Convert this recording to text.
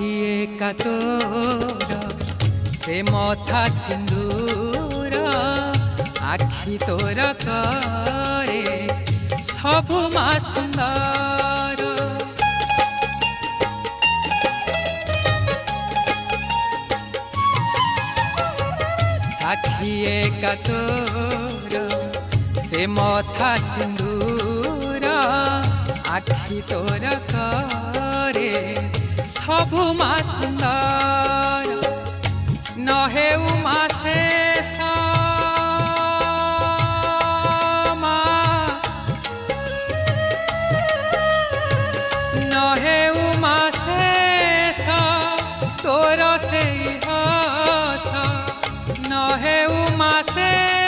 सखिए का तोर से मथा सिंदूर आखि तोर करे सबु मा सुंदर सखिए का तोर से मथा सिंदूर आखि तोर करे सबु मा सुंदर नहे उमा शेष नहे उमा शेष तोर से हस नहे उमा शेष